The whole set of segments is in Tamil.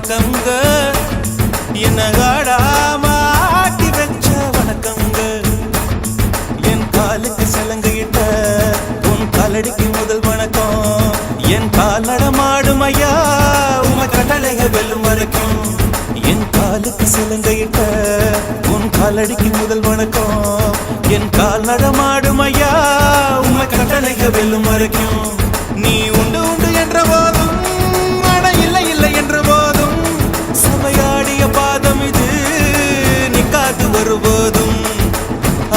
வணக்கங்க என்ன ஆடாம ஆட்டி வச்ச வணக்கங்க என் காலுக்கு சலங்கையிட்ட உன் காலடிக்கு முதல் வணக்கம் என் கால் நடமாடும் ஐயா உம கட்டளைக வெல்லும் வரைக்கும் என் காலுக்கு சலங்கையிட்ட உன் காலடிக்கு முதல் வணக்கம் என் கால் நடமாடும் ஐயா உம கட்டளைக வெல்லும் வரைக்கும் நீ உண்டு உண்டு என்ற போதும் ஆனா இல்லை இல்லை என்ற போதும் சபையாடிய பாதம் இது நிக்காது வருபோதும்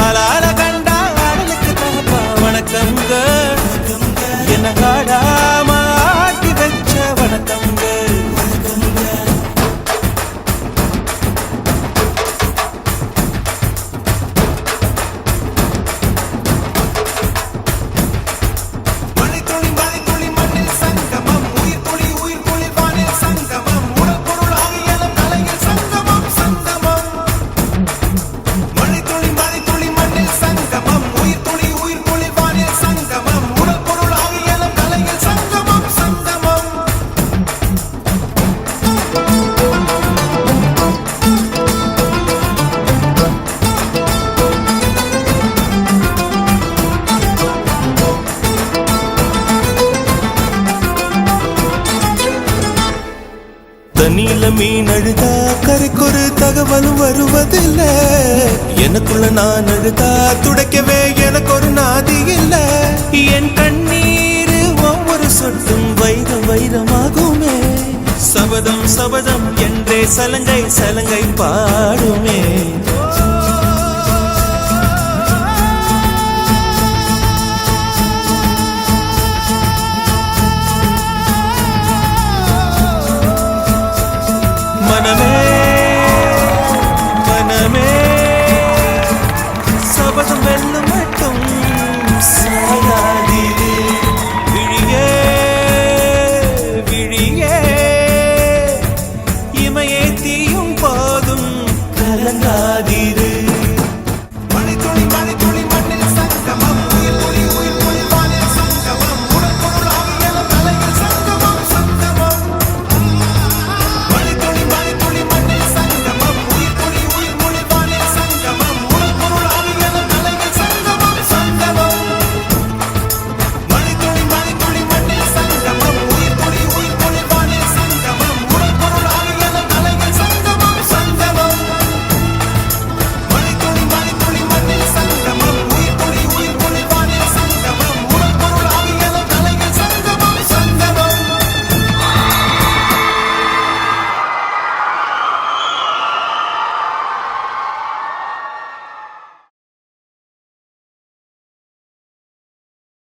ஆளால கண்டா ஆடலுக்கு தகப்பா வணக்கங்க என்ன காடாம ஆட்டி வச்ச வணக்கங்க தண்ணியில மீன் அழுதா கரைக்கொரு தகவலும் வருவதில்லை எனக்குள்ள நான் அழுதா துடைக்கவே எனக்கு ஒரு நாதி இல்லை என் கண்ணீர் ஒவ்வொரு சொட்டும் வைரம் வைரமாகுமே சபதம் சபதம் என்றே சலங்கை சலங்கை பாடுமே மனமே